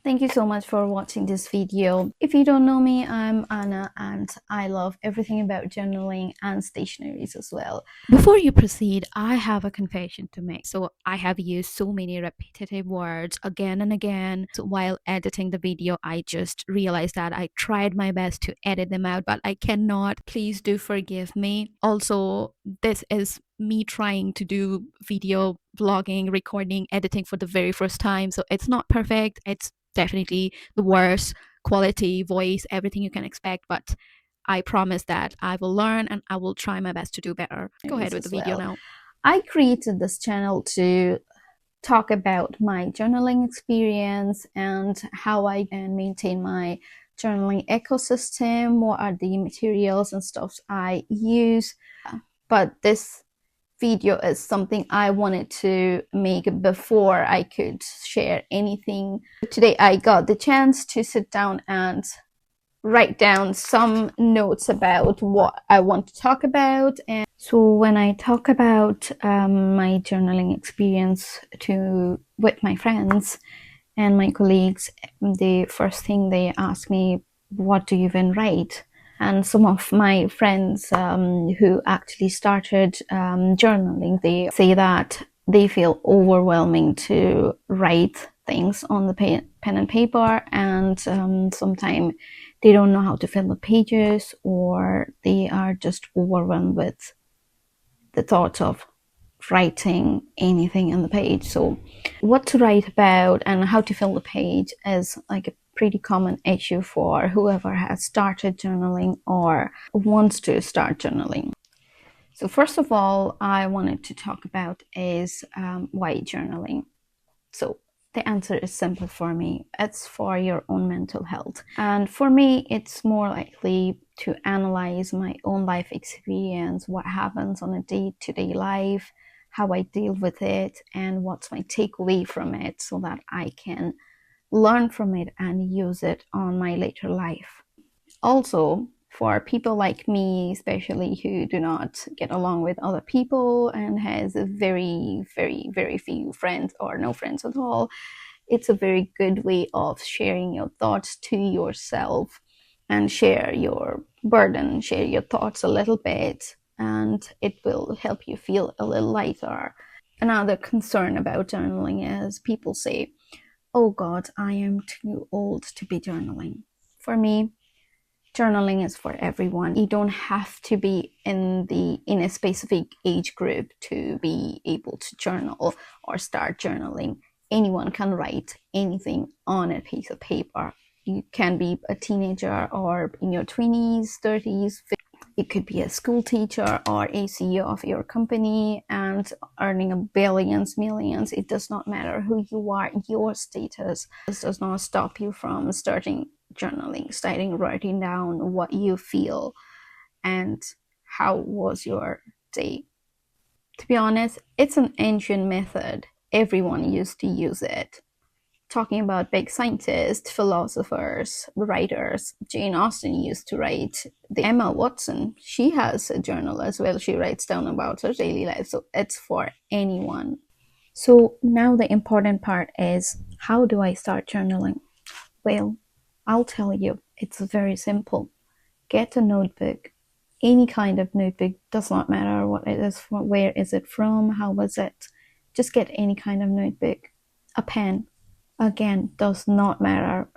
Thank you so much for watching this video. If you don't know me, I'm Anna and I love everything about journaling and stationeries as well. Before you proceed, I have a confession to make. So I have used so many repetitive words again and again. So while editing the video, I just realized that I tried my best to edit them out, but I cannot. Please do forgive me. Also, this is me trying to do video vlogging, recording, editing for the very first time. So it's not perfect. It's definitely the worst quality, voice, everything you can expect, but I promise that I will learn and I will try my best to do better. Go ahead with the video now. I created this channel to talk about my journaling experience and how I can maintain my journaling ecosystem, what are the materials and stuff I use. But this video is something I wanted to make before I could share anything. Today I got the chance to sit down and write down some notes about what I want to talk about. And so when I talk about my journaling experience with my friends and my colleagues, the first thing they ask me, what do you even write? And some of my friends who actually started journaling, they say that they feel overwhelming to write things on the pen and paper, and sometimes they don't know how to fill the pages, or they are just overwhelmed with the thought of writing anything on the page. So what to write about and how to fill the page is like a pretty common issue for whoever has started journaling or wants to start journaling. So first of all, I wanted to talk about is why journaling. So the answer is simple for me. It's for your own mental health. And for me, it's more likely to analyze my own life experience, what happens on a day-to-day life, how I deal with it, and what's my takeaway from it so that I can learn from it and use it on my later life. Also, for people like me, especially who do not get along with other people and has a very few friends or no friends at all, it's a very good way of sharing your thoughts to yourself and share your burden, share your thoughts a little bit, and it will help you feel a little lighter. Another concern about journaling is people say, oh God, I am too old to be journaling. For me, journaling is for everyone. You don't have to be in a specific age group to be able to journal or start journaling. Anyone can write anything on a piece of paper. You can be a teenager or in your 20s, 30s. You could be a school teacher or a CEO of your company and earning billions, millions. It does not matter who you are. Your status does not stop you from starting journaling, starting writing down what you feel and how was your day. To be honest, it's an ancient method. Everyone used to use it. Talking about big scientists, philosophers, writers, Jane Austen used to write. The Emma Watson, she has a journal as well. She writes down about her daily life. So it's for anyone. So now the important part is, how do I start journaling? Well, I'll tell you, it's very simple. Get a notebook. Any kind of notebook, does not matter what it is, where is it from, how was it. Just get any kind of notebook. A pen. Again, does not matter.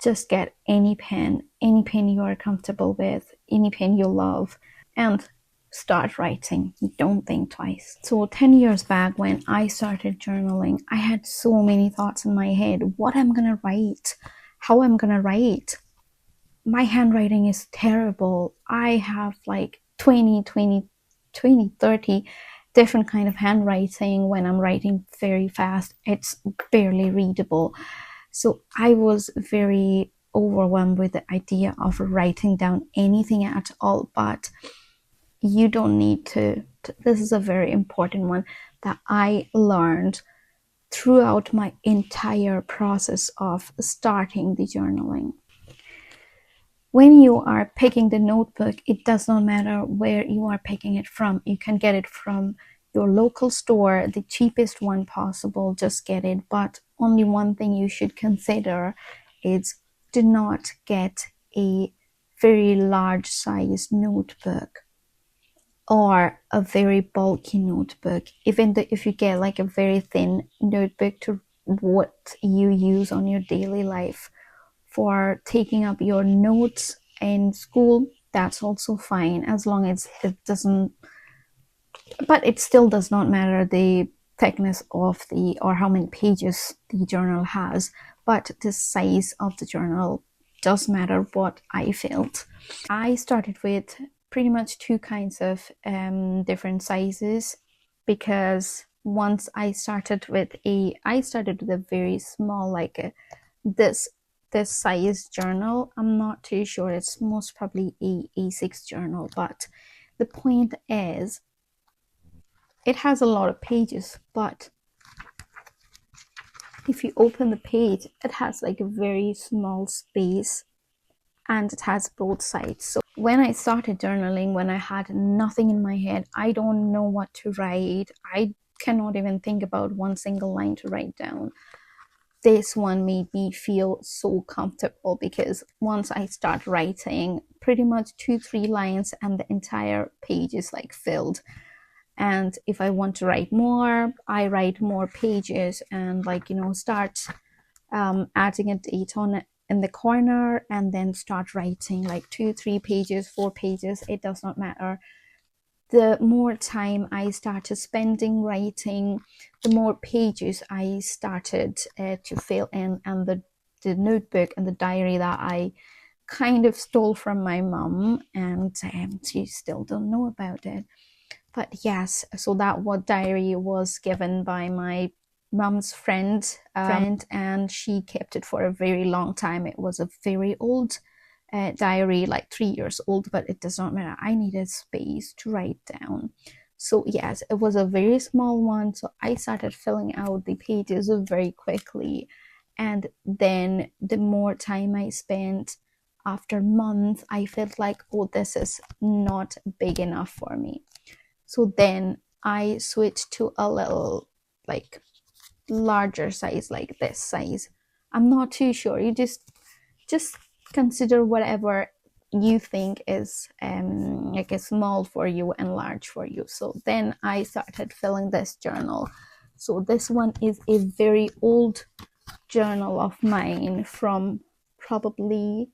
Just get any pen you are comfortable with, any pen you love, and start writing. Don't think twice. So 10 years back when I started journaling, I had so many thoughts in my head. What I'm gonna write? How I'm gonna write? My handwriting is terrible. I have like 30 different kind of handwriting. When I'm writing very fast, it's barely readable. So I was very overwhelmed with the idea of writing down anything at all, but you don't need to. This is a very important one that I learned throughout my entire process of starting the journaling. When you are picking the notebook, it does not matter where you are picking it from. You can get it from your local store, the cheapest one possible, just get it. But only one thing you should consider is do not get a very large size notebook or a very bulky notebook. Even though if you get like a very thin notebook to what you use on your daily life for taking up your notes in school, that's also fine, as long as it doesn't, but it still does not matter the thickness of the or how many pages the journal has, but the size of the journal does matter, what I felt. I started with pretty much two kinds of different sizes, because once I started with a very small, like this size journal. I'm not too sure, it's most probably a A6 journal, but the point is it has a lot of pages, but if you open the page, it has like a very small space and it has both sides. So when I started journaling, when I had nothing in my head, I don't know what to write, I cannot even think about one single line to write down, this one made me feel so comfortable, because once I start writing, pretty much 2-3 lines and the entire page is like filled. And if I want to write more, I write more pages and, like, you know, start adding a date on it in the corner, and then start writing like 2-3 pages, 4 pages, it does not matter. The more time I started spending writing, the more pages I started to fill in, and the notebook and the diary that I kind of stole from my mom, and she still don't know about it. But yes, so that what diary was given by my mom's friend, and she kept it for a very long time. It was a very old diary, like 3 years old, but it does not matter. I needed space to write down. So yes, it was a very small one. So I started filling out the pages very quickly. And then the more time I spent, after months, I felt like, oh, this is not big enough for me. So then I switched to a little like larger size, like this size. I'm not too sure. You just consider whatever you think is like a small for you and large for you. So then I started filling this journal. So this one is a very old journal of mine from probably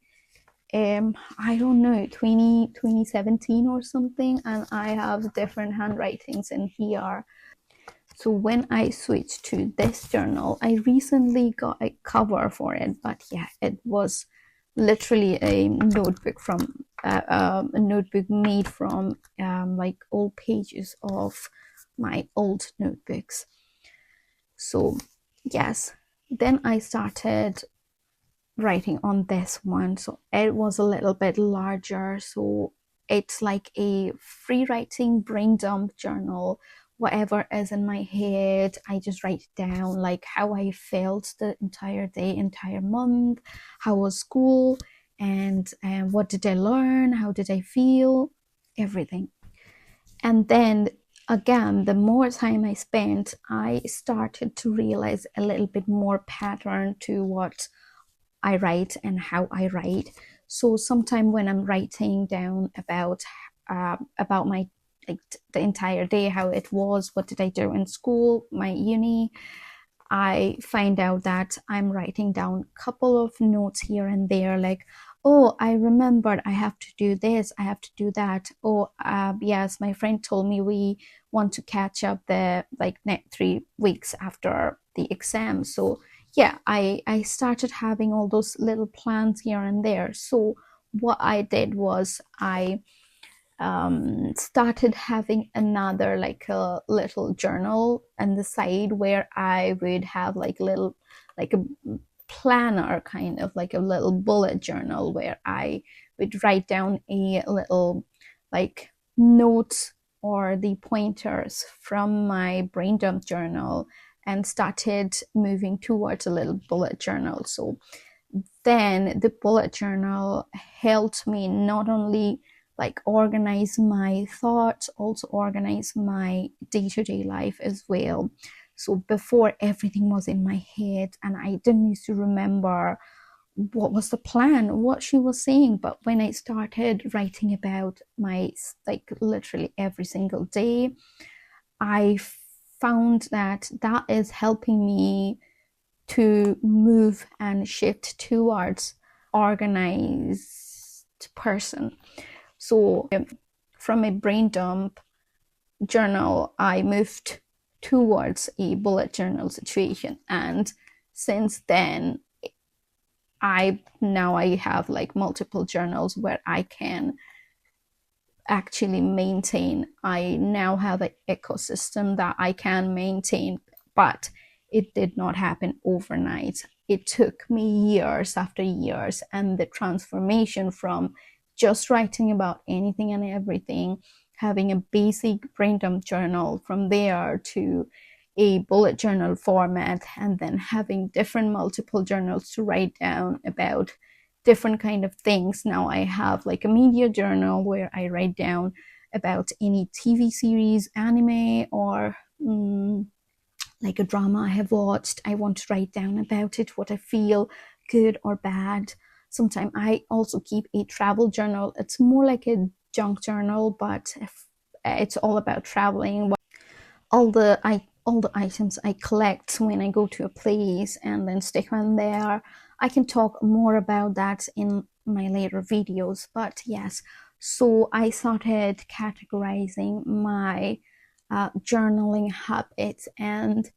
I don't know, 2017 or something, and I have different handwritings in here. So when I switched to this journal, I recently got a cover for it, but yeah, it was literally a notebook from a notebook made from like old pages of my old notebooks. So yes, then I started writing on this one. So it was a little bit larger, so it's like a free writing brain dump journal. Whatever is in my head, I just write down, like how I felt the entire day, entire month, how was school, and what did I learn, how did I feel, everything. And then again, the more time I spent, I started to realize a little bit more pattern to what I write and how I write. So sometime when I'm writing down about my like the entire day, how it was, what did I do in school, my uni, I find out that I'm writing down a couple of notes here and there, like, oh, I remembered I have to do this, I have to do that. Oh, yes, my friend told me we want to catch up the like next 3 weeks after the exam. So yeah, I started having all those little plans here and there. So what I did was I started having another like a little journal on the side, where I would have like little, like a planner, kind of like a little bullet journal, where I would write down a little like notes or the pointers from my brain dump journal, and started moving towards a little bullet journal. So then the bullet journal helped me not only like organize my thoughts, also organize my day-to-day life as well. So before, everything was in my head and I didn't used to remember what was the plan, what she was saying. But when I started writing about my, like, literally every single day, I found that that is helping me to move and shift towards organized person. So from a brain dump journal, I moved towards a bullet journal situation, and since then I have like multiple journals where I can actually maintain. I now have an ecosystem that I can maintain, but it did not happen overnight. It took me years after years, and the transformation from just writing about anything and everything, having a basic brain dump journal, from there to a bullet journal format, and then having different multiple journals to write down about different kind of things. Now I have like a media journal where I write down about any TV series, anime, or like a drama I have watched. I want to write down about it, what I feel, good or bad. Sometimes I also keep a travel journal. It's more like a junk journal, but it's all about traveling. All the items I collect when I go to a place and then stick them there. I can talk more about that in my later videos, but yes. So I started categorizing my journaling habits, and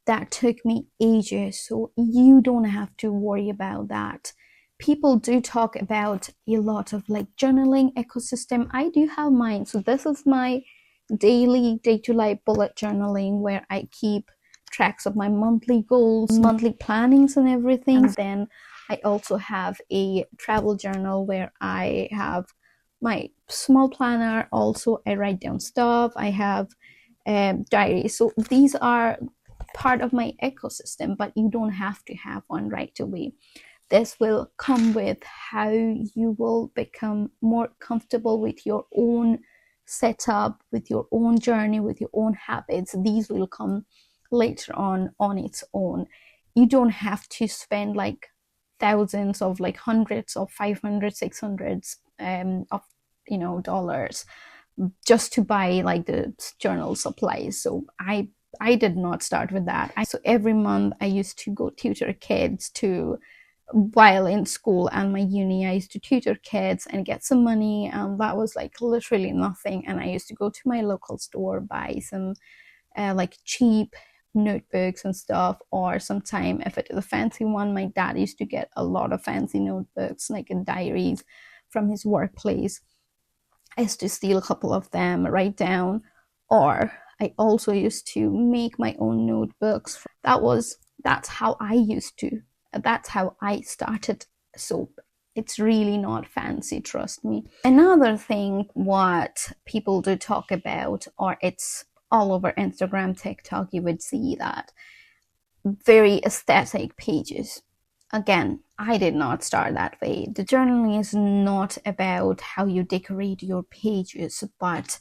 that took me ages. So you don't have to worry about that. People do talk about a lot of like journaling ecosystem. I do have mine. So this is my daily day-to-life bullet journaling, where I keep tracks of my monthly goals, monthly plannings and everything. And then I also have a travel journal where I have my small planner. Also, I write down stuff. I have diary. So these are part of my ecosystem, but you don't have to have one right away. This will come with how you will become more comfortable with your own setup, with your own journey, with your own habits. These will come later on its own. You don't have to spend like thousands of, like hundreds of 500, 600 of dollars just to buy like the journal supplies. So I did not start with that. So every month I used to go tutor kids to, while in school and my uni, I used to tutor kids and get some money, and that was like literally nothing. And I used to go to my local store, buy some like cheap notebooks and stuff, or sometime if it is a fancy one, my dad used to get a lot of fancy notebooks, like in diaries from his workplace. I used to steal a couple of them, write down, or I also used to make my own notebooks. That's how I used to. That's how I started. So it's really not fancy, trust me. Another thing what people do talk about, or it's all over Instagram, TikTok, you would see that very aesthetic pages. Again, I did not start that way. The journaling is not about how you decorate your pages, but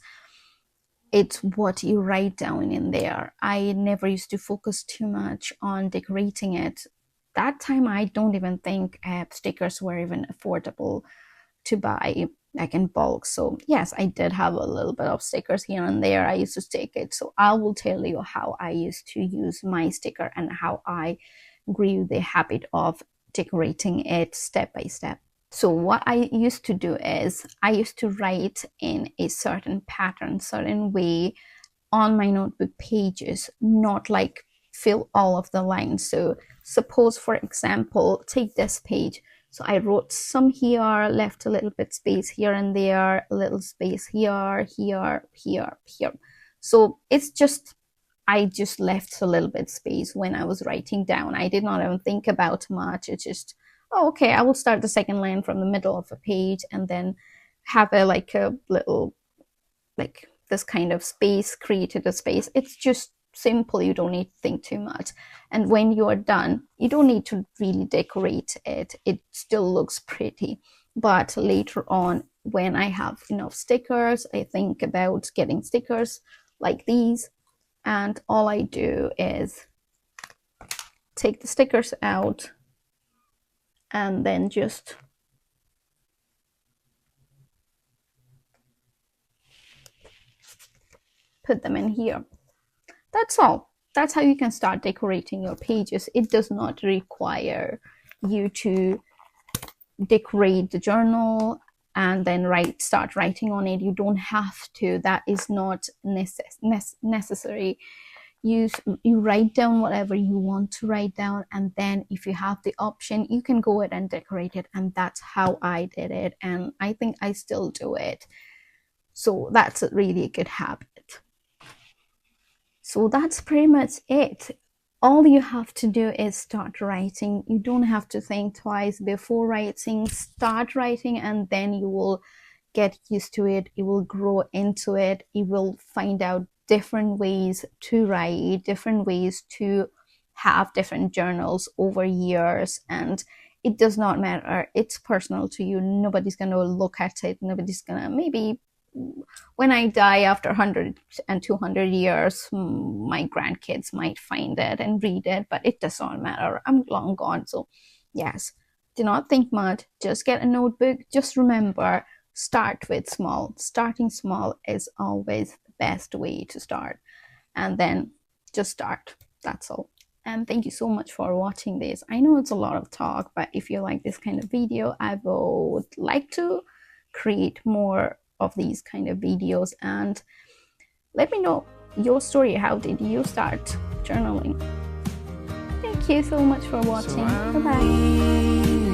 it's what you write down in there. I never used to focus too much on decorating it. That time, I don't even think stickers were even affordable to buy, like in bulk. So yes, I did have a little bit of stickers here and there. I used to stick it. So I will tell you how I used to use my sticker and how I grew the habit of decorating it step by step. So what I used to do is I used to write in a certain pattern, certain way on my notebook pages, not like fill all of the lines. So suppose, for example, take this page. So I wrote some here, left a little bit space here and there, a little space here, here, here, here. So it's just, I just left a little bit space when I was writing down. I did not even think about much. It's just, oh, okay, I will start the second line from the middle of a page and then have a little, like this kind of space, created a space. It's just simple. You don't need to think too much. And when you are done, you don't need to really decorate it. It still looks pretty. But later on, when I have enough stickers, I think about getting stickers like these. And all I do is take the stickers out and then just put them in here. That's all. That's how you can start decorating your pages. It does not require you to decorate the journal and then start writing on it. You don't have to. That is not necessary. You write down whatever you want to write down, and then if you have the option, you can go ahead and decorate it. And that's how I did it, and I think I still do it. So that's a really good habit. So that's pretty much it. All you have to do is start writing. You don't have to think twice before writing. Start writing, and then you will get used to it. You will grow into it. You will find out different ways to write, different ways to have different journals over years. And it does not matter. It's personal to you. Nobody's going to look at it. Nobody's going to, maybe when I die after 100 and 200 years, my grandkids might find it and read it, but it does not matter. I'm long gone. So yes, do not think much. Just get a notebook. Just remember, start with small. Starting small is always the best way to start. And then just start. That's all. And thank you so much for watching this. I know it's a lot of talk, but if you like this kind of video, I would like to create more of these kind of videos, and let me know your story. How did you start journaling? Thank you so much for watching. Bye bye.